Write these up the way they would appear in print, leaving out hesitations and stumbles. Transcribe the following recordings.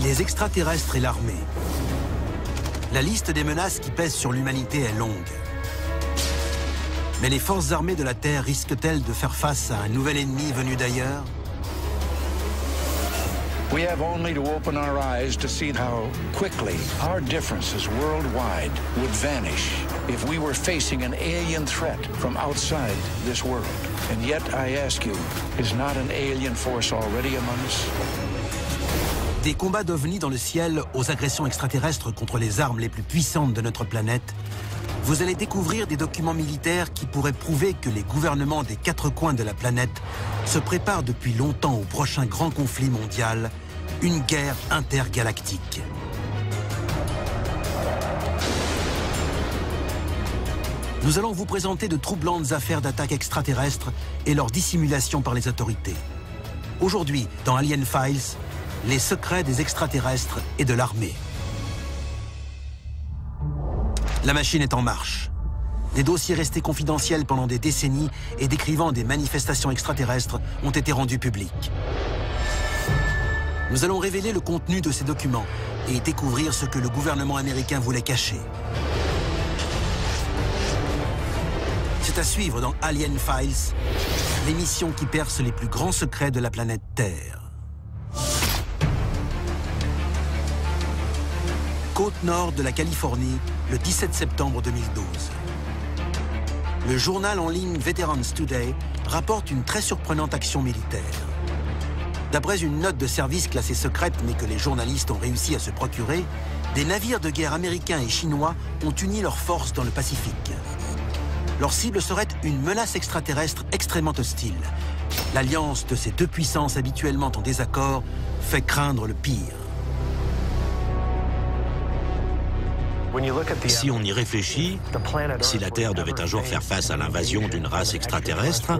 Les extraterrestres et l'armée. La liste des menaces qui pèsent sur l'humanité est longue. Mais les forces armées de la Terre risquent-elles de faire face à un nouvel ennemi venu d'ailleurs? We have only to open our eyes to see how quickly our differences worldwide would vanish if we were facing an alien threat from outside this world. And yet, I ask you, is not an alien force already among us? Des combats d'ovnis dans le ciel aux agressions extraterrestres contre les armes les plus puissantes de notre planète, vous allez découvrir des documents militaires qui pourraient prouver que les gouvernements des 4 coins de la planète se préparent depuis longtemps au prochain grand conflit mondial, une guerre intergalactique. Nous allons vous présenter de troublantes affaires d'attaques extraterrestres et leur dissimulation par les autorités. Aujourd'hui, dans Alien Files, les secrets des extraterrestres et de l'armée. La machine est en marche. Des dossiers restés confidentiels pendant des décennies et décrivant des manifestations extraterrestres ont été rendus publics. Nous allons révéler le contenu de ces documents et découvrir ce que le gouvernement américain voulait cacher. C'est à suivre dans Alien Files, l'émission qui perce les plus grands secrets de la planète Terre. Côte nord de la Californie, le 17 septembre 2012. Le journal en ligne Veterans Today rapporte une très surprenante action militaire. D'après une note de service classée secrète, mais que les journalistes ont réussi à se procurer, des navires de guerre américains et chinois ont uni leurs forces dans le Pacifique. Leur cible serait une menace extraterrestre extrêmement hostile. L'alliance de ces deux puissances habituellement en désaccord fait craindre le pire. Si on y réfléchit, si la Terre devait un jour faire face à l'invasion d'une race extraterrestre,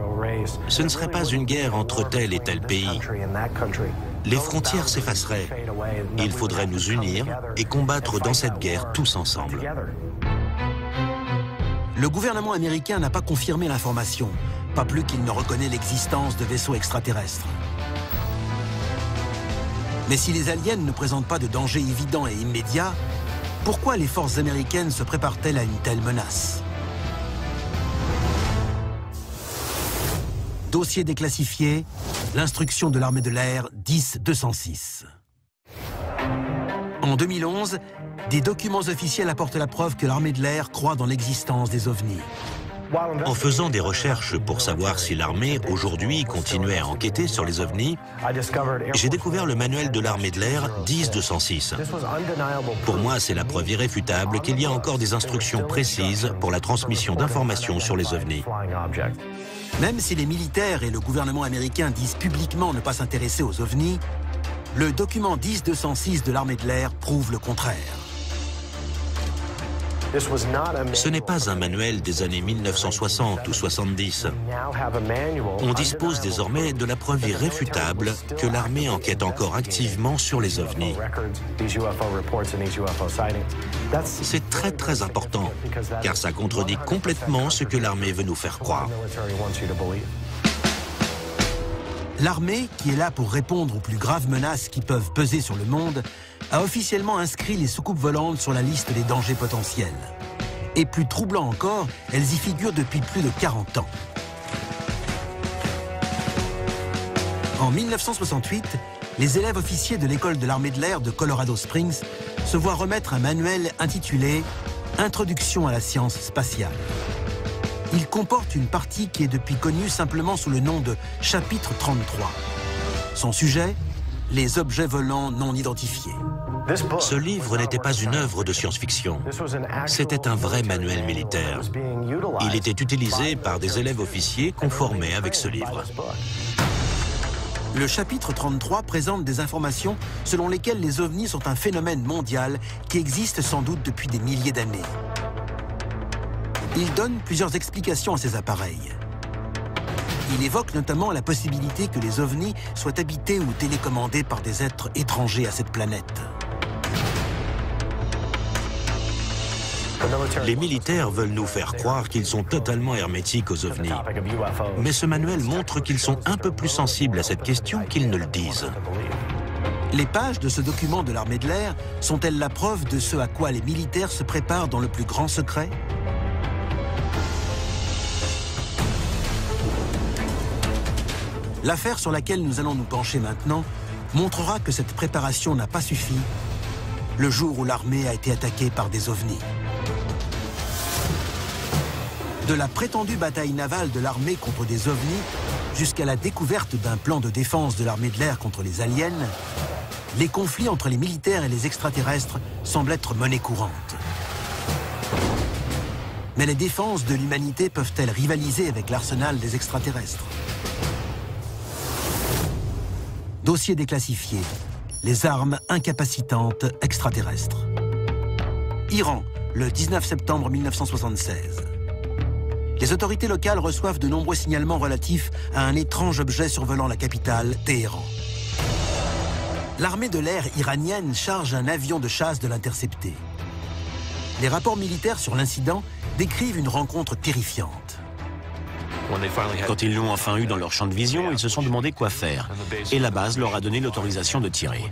ce ne serait pas une guerre entre tel et tel pays. Les frontières s'effaceraient. Il faudrait nous unir et combattre dans cette guerre tous ensemble. Le gouvernement américain n'a pas confirmé l'information, pas plus qu'il ne reconnaît l'existence de vaisseaux extraterrestres. Mais si les aliens ne présentent pas de danger évident et immédiat, pourquoi les forces américaines se préparent-elles à une telle menace? Dossier déclassifié, l'instruction de l'armée de l'air 10-206. En 2011, des documents officiels apportent la preuve que l'armée de l'air croit dans l'existence des ovnis. En faisant des recherches pour savoir si l'armée, aujourd'hui, continuait à enquêter sur les ovnis, j'ai découvert le manuel de l'armée de l'air 10-206. Pour moi, c'est la preuve irréfutable qu'il y a encore des instructions précises pour la transmission d'informations sur les ovnis. Même si les militaires et le gouvernement américain disent publiquement ne pas s'intéresser aux ovnis, le document 10-206 de l'armée de l'air prouve le contraire. Ce n'est pas un manuel des années 1960 ou 70. On dispose désormais de la preuve irréfutable que l'armée enquête encore activement sur les ovnis. C'est très très important, car ça contredit complètement ce que l'armée veut nous faire croire. L'armée, qui est là pour répondre aux plus graves menaces qui peuvent peser sur le monde, a officiellement inscrit les soucoupes volantes sur la liste des dangers potentiels. Et plus troublant encore, elles y figurent depuis plus de 40 ans. En 1968, les élèves officiers de l'école de l'armée de l'air de Colorado Springs se voient remettre un manuel intitulé « Introduction à la science spatiale ». Il comporte une partie qui est depuis connue simplement sous le nom de « Chapitre 33 ». Son sujet, les objets volants non identifiés. Ce livre n'était pas une œuvre de science-fiction. C'était un vrai manuel militaire. Il était utilisé par des élèves officiers conformés avec ce livre. Le chapitre 33 présente des informations selon lesquelles les ovnis sont un phénomène mondial qui existe sans doute depuis des milliers d'années. Il donne plusieurs explications à ces appareils. Il évoque notamment la possibilité que les ovnis soient habités ou télécommandés par des êtres étrangers à cette planète. Les militaires veulent nous faire croire qu'ils sont totalement hermétiques aux ovnis. Mais ce manuel montre qu'ils sont un peu plus sensibles à cette question qu'ils ne le disent. Les pages de ce document de l'armée de l'air sont-elles la preuve de ce à quoi les militaires se préparent dans le plus grand secret? L'affaire sur laquelle nous allons nous pencher maintenant montrera que cette préparation n'a pas suffi le jour où l'armée a été attaquée par des ovnis. De la prétendue bataille navale de l'armée contre des ovnis jusqu'à la découverte d'un plan de défense de l'armée de l'air contre les aliens, les conflits entre les militaires et les extraterrestres semblent être monnaie courante. Mais les défenses de l'humanité peuvent-elles rivaliser avec l'arsenal des extraterrestres? Dossier déclassifié. Les armes incapacitantes extraterrestres. Iran, le 19 septembre 1976. Les autorités locales reçoivent de nombreux signalements relatifs à un étrange objet survolant la capitale, Téhéran. L'armée de l'air iranienne charge un avion de chasse de l'intercepter. Les rapports militaires sur l'incident décrivent une rencontre terrifiante. Quand ils l'ont enfin eu dans leur champ de vision, ils se sont demandé quoi faire. Et la base leur a donné l'autorisation de tirer.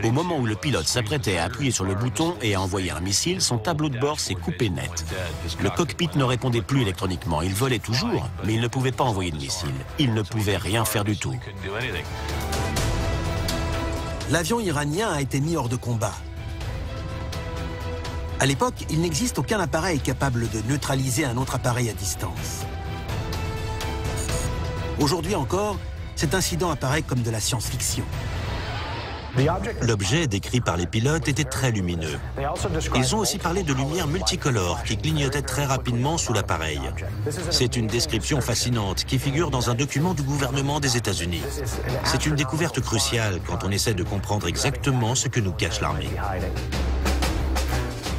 Au moment où le pilote s'apprêtait à appuyer sur le bouton et à envoyer un missile, son tableau de bord s'est coupé net. Le cockpit ne répondait plus électroniquement. Il volait toujours, mais il ne pouvait pas envoyer de missile. Il ne pouvait rien faire du tout. L'avion iranien a été mis hors de combat. À l'époque, il n'existe aucun appareil capable de neutraliser un autre appareil à distance. Aujourd'hui encore, cet incident apparaît comme de la science-fiction. L'objet décrit par les pilotes était très lumineux. Ils ont aussi parlé de lumière multicolore qui clignotait très rapidement sous l'appareil. C'est une description fascinante qui figure dans un document du gouvernement des États-Unis. C'est une découverte cruciale quand on essaie de comprendre exactement ce que nous cache l'armée.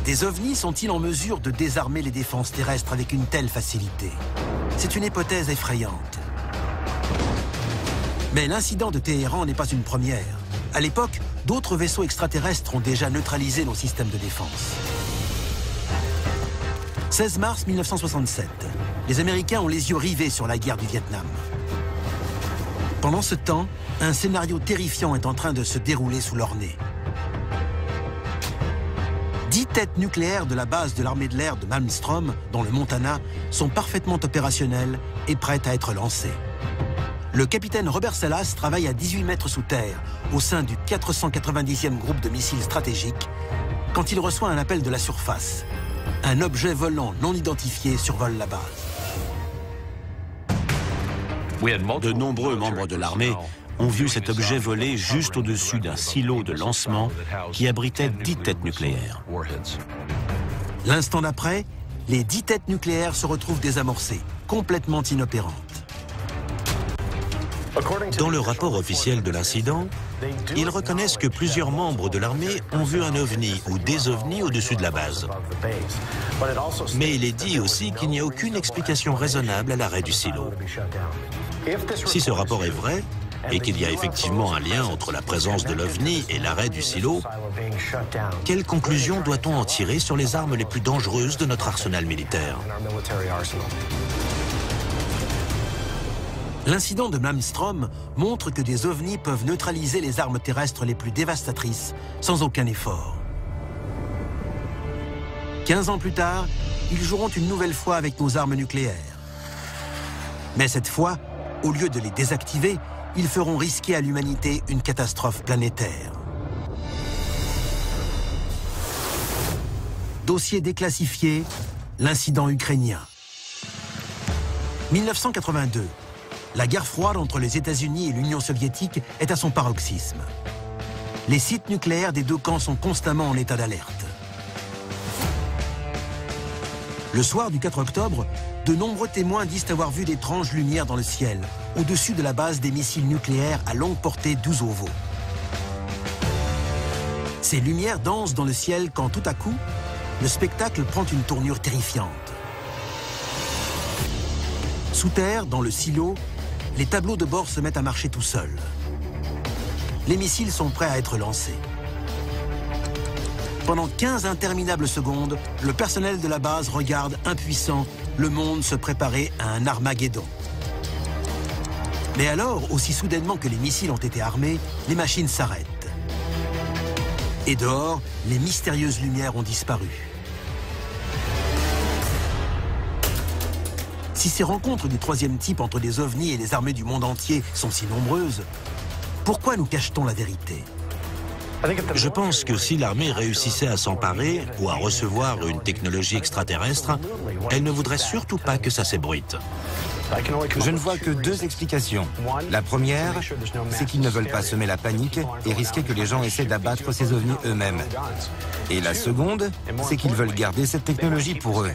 Des ovnis sont-ils en mesure de désarmer les défenses terrestres avec une telle facilité? C'est une hypothèse effrayante. Mais l'incident de Téhéran n'est pas une première. À l'époque, d'autres vaisseaux extraterrestres ont déjà neutralisé nos systèmes de défense. 16 mars 1967, les Américains ont les yeux rivés sur la guerre du Vietnam. Pendant ce temps, un scénario terrifiant est en train de se dérouler sous leur nez. 10 têtes nucléaires de la base de l'armée de l'air de Malmstrom, dans le Montana, sont parfaitement opérationnelles et prêtes à être lancées. Le capitaine Robert Salas travaille à 18 mètres sous terre, au sein du 490e groupe de missiles stratégiques, quand il reçoit un appel de la surface. Un objet volant non identifié survole la base. De nombreux membres de l'armée ont vu cet objet voler juste au-dessus d'un silo de lancement qui abritait 10 têtes nucléaires. L'instant d'après, les 10 têtes nucléaires se retrouvent désamorcées, complètement inopérantes. Dans le rapport officiel de l'incident, ils reconnaissent que plusieurs membres de l'armée ont vu un ovni ou des ovnis au-dessus de la base. Mais il est dit aussi qu'il n'y a aucune explication raisonnable à l'arrêt du silo. Si ce rapport est vrai, et qu'il y a effectivement un lien entre la présence de l'OVNI et l'arrêt du silo, quelle conclusion doit-on en tirer sur les armes les plus dangereuses de notre arsenal militaire? L'incident de Malmstrom montre que des ovnis peuvent neutraliser les armes terrestres les plus dévastatrices sans aucun effort. 15 ans plus tard, ils joueront une nouvelle fois avec nos armes nucléaires. Mais cette fois, au lieu de les désactiver, ils feront risquer à l'humanité une catastrophe planétaire. Dossier déclassifié, l'incident ukrainien. 1982. La guerre froide entre les États-Unis et l'Union soviétique est à son paroxysme. Les sites nucléaires des deux camps sont constamment en état d'alerte. Le soir du 4 octobre, de nombreux témoins disent avoir vu d'étranges lumières dans le ciel, au-dessus de la base des missiles nucléaires à longue portée d'Uzovo. Ces lumières dansent dans le ciel quand tout à coup, le spectacle prend une tournure terrifiante. Sous terre, dans le silo, les tableaux de bord se mettent à marcher tout seuls. Les missiles sont prêts à être lancés. Pendant 15 interminables secondes, le personnel de la base regarde impuissant le monde se préparer à un Armageddon. Mais alors, aussi soudainement que les missiles ont été armés, les machines s'arrêtent. Et dehors, les mystérieuses lumières ont disparu. Si ces rencontres du troisième type entre des ovnis et les armées du monde entier sont si nombreuses, pourquoi nous cache-t-on la vérité? Je pense que si l'armée réussissait à s'emparer ou à recevoir une technologie extraterrestre, elle ne voudrait surtout pas que ça s'ébruite. Je ne vois que deux explications. La première, c'est qu'ils ne veulent pas semer la panique et risquer que les gens essaient d'abattre ces ovnis eux-mêmes. Et la seconde, c'est qu'ils veulent garder cette technologie pour eux.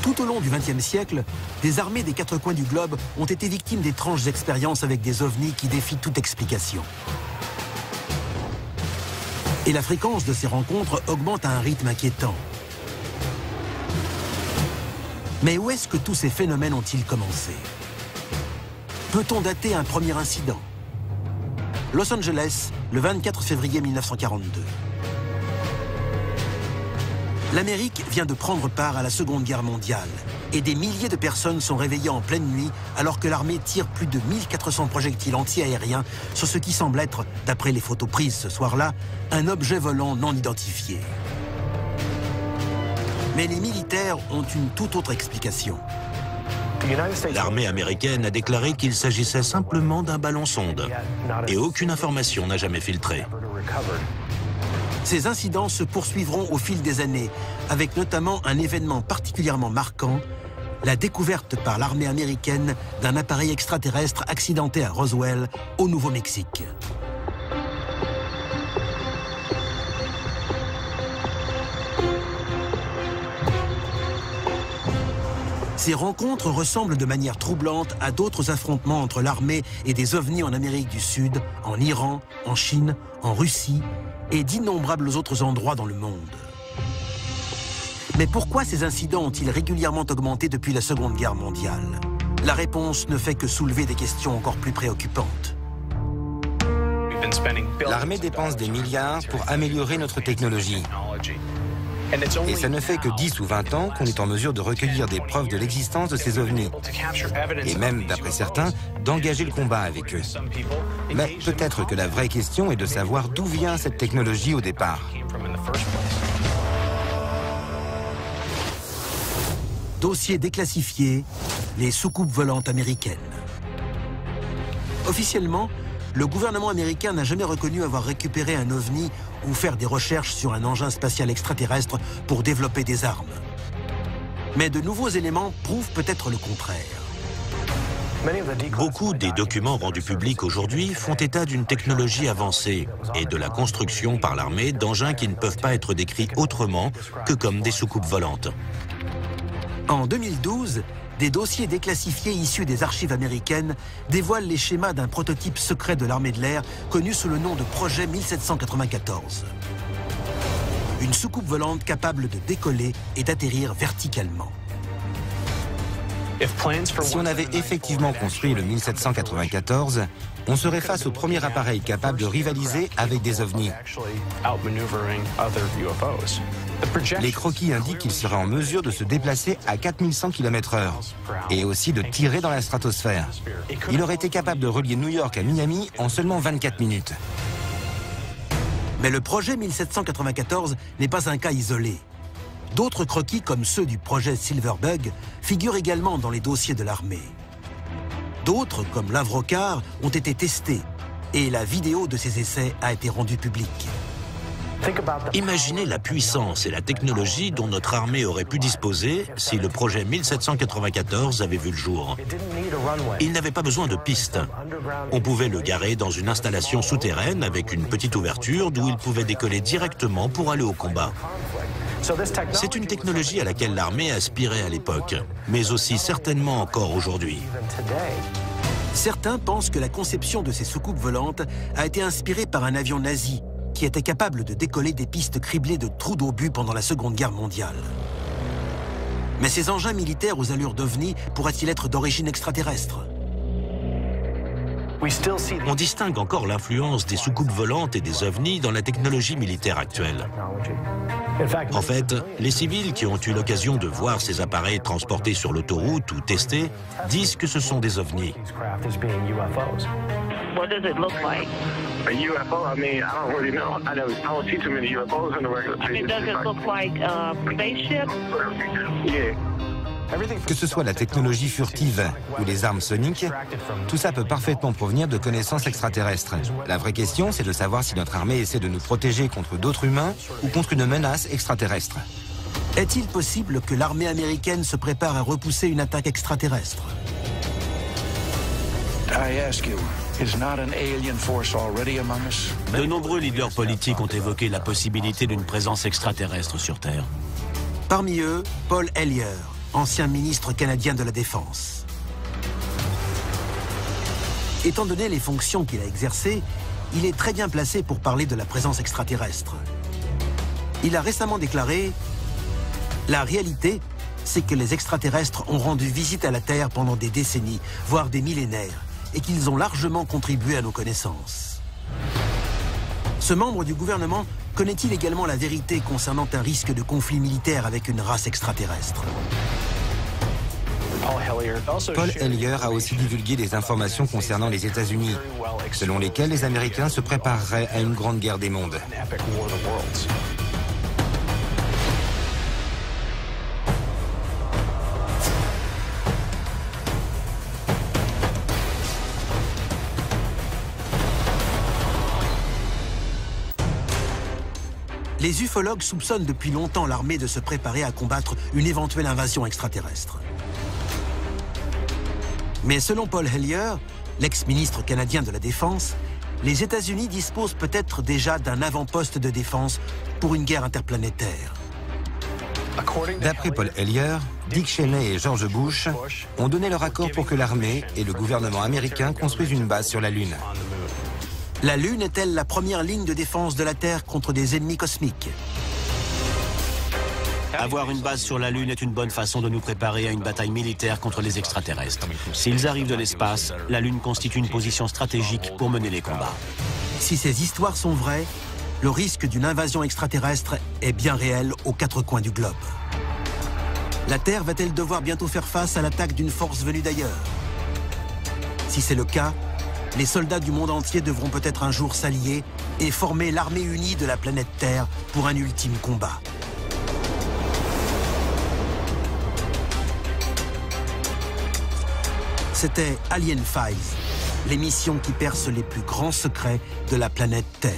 Tout au long du XXe siècle, des armées des quatre coins du globe ont été victimes d'étranges expériences avec des ovnis qui défient toute explication. Et la fréquence de ces rencontres augmente à un rythme inquiétant. Mais où est-ce que tous ces phénomènes ont-ils commencé? Peut-on dater un premier incident? Los Angeles, le 24 février 1942. L'Amérique vient de prendre part à la Seconde Guerre mondiale et des milliers de personnes sont réveillées en pleine nuit alors que l'armée tire plus de 1400 projectiles anti-aériens sur ce qui semble être, d'après les photos prises ce soir-là, un objet volant non identifié. Mais les militaires ont une toute autre explication. L'armée américaine a déclaré qu'il s'agissait simplement d'un ballon-sonde et aucune information n'a jamais filtré. Ces incidents se poursuivront au fil des années, avec notamment un événement particulièrement marquant, la découverte par l'armée américaine d'un appareil extraterrestre accidenté à Roswell, au Nouveau-Mexique. Ces rencontres ressemblent de manière troublante à d'autres affrontements entre l'armée et des ovnis en Amérique du Sud, en Iran, en Chine, en Russie et d'innombrables autres endroits dans le monde. Mais pourquoi ces incidents ont-ils régulièrement augmenté depuis la Seconde Guerre mondiale? La réponse ne fait que soulever des questions encore plus préoccupantes. L'armée dépense des milliards pour améliorer notre technologie. Et ça ne fait que 10 ou 20 ans qu'on est en mesure de recueillir des preuves de l'existence de ces ovnis. Et même, d'après certains, d'engager le combat avec eux. Mais peut-être que la vraie question est de savoir d'où vient cette technologie au départ. Dossier déclassifié, les soucoupes volantes américaines. Officiellement, le gouvernement américain n'a jamais reconnu avoir récupéré un ovni ou faire des recherches sur un engin spatial extraterrestre pour développer des armes. Mais de nouveaux éléments prouvent peut-être le contraire. Beaucoup des documents rendus publics aujourd'hui font état d'une technologie avancée et de la construction par l'armée d'engins qui ne peuvent pas être décrits autrement que comme des soucoupes volantes. En 2012, des dossiers déclassifiés issus des archives américaines dévoilent les schémas d'un prototype secret de l'armée de l'air connu sous le nom de projet 1794. Une soucoupe volante capable de décoller et d'atterrir verticalement. Si on avait effectivement construit le 1794, on serait face au premier appareil capable de rivaliser avec des ovnis. Les croquis indiquent qu'il serait en mesure de se déplacer à 4100 km/h et aussi de tirer dans la stratosphère. Il aurait été capable de relier New York à Miami en seulement 24 minutes. Mais le projet 1794 n'est pas un cas isolé. D'autres croquis, comme ceux du projet Silverbug, figurent également dans les dossiers de l'armée. D'autres, comme l'Avrocar, ont été testés et la vidéo de ces essais a été rendue publique. Imaginez la puissance et la technologie dont notre armée aurait pu disposer si le projet 1794 avait vu le jour. Il n'avait pas besoin de piste. On pouvait le garer dans une installation souterraine avec une petite ouverture d'où il pouvait décoller directement pour aller au combat. C'est une technologie à laquelle l'armée aspirait à l'époque, mais aussi certainement encore aujourd'hui. Certains pensent que la conception de ces soucoupes volantes a été inspirée par un avion nazi qui était capable de décoller des pistes criblées de trous d'obus pendant la Seconde Guerre mondiale. Mais ces engins militaires aux allures d'ovnis pourraient-ils être d'origine extraterrestre? On distingue encore l'influence des soucoupes volantes et des ovnis dans la technologie militaire actuelle. En fait, les civils qui ont eu l'occasion de voir ces appareils transportés sur l'autoroute ou testés disent que ce sont des ovnis. What does it look like? A UFO? I mean, I don't really know. I don't see too many UFOs in the regular I mean, does it look like a spaceship? Yeah. Que ce soit la technologie furtive ou les armes soniques, tout ça peut parfaitement provenir de connaissances extraterrestres. La vraie question, c'est de savoir si notre armée essaie de nous protéger contre d'autres humains ou contre une menace extraterrestre. Est-il possible que l'armée américaine se prépare à repousser une attaque extraterrestre? I ask you, is not an alien force already among us? De nombreux leaders politiques ont évoqué la possibilité d'une présence extraterrestre sur Terre. Parmi eux, Paul Hellyer, ancien ministre canadien de la Défense. Étant donné les fonctions qu'il a exercées, il est très bien placé pour parler de la présence extraterrestre. Il a récemment déclaré « La réalité, c'est que les extraterrestres ont rendu visite à la Terre pendant des décennies, voire des millénaires, et qu'ils ont largement contribué à nos connaissances. » Ce membre du gouvernement connaît-il également la vérité concernant un risque de conflit militaire avec une race extraterrestre? Paul Hellyer a aussi divulgué des informations concernant les États-Unis, selon lesquelles les Américains se prépareraient à une grande guerre des mondes. Les ufologues soupçonnent depuis longtemps l'armée de se préparer à combattre une éventuelle invasion extraterrestre. Mais selon Paul Hellyer, l'ex-ministre canadien de la Défense, les États-Unis disposent peut-être déjà d'un avant-poste de défense pour une guerre interplanétaire. D'après Paul Hellyer, Dick Cheney et George Bush ont donné leur accord pour que l'armée et le gouvernement américain construisent une base sur la Lune. La Lune est-elle la première ligne de défense de la Terre contre des ennemis cosmiques? Avoir une base sur la Lune est une bonne façon de nous préparer à une bataille militaire contre les extraterrestres. S'ils arrivent de l'espace, la Lune constitue une position stratégique pour mener les combats. Si ces histoires sont vraies, le risque d'une invasion extraterrestre est bien réel aux quatre coins du globe. La Terre va-t-elle devoir bientôt faire face à l'attaque d'une force venue d'ailleurs? Si c'est le cas, les soldats du monde entier devront peut-être un jour s'allier et former l'armée unie de la planète Terre pour un ultime combat. C'était Alien Files, l'émission qui perce les plus grands secrets de la planète Terre.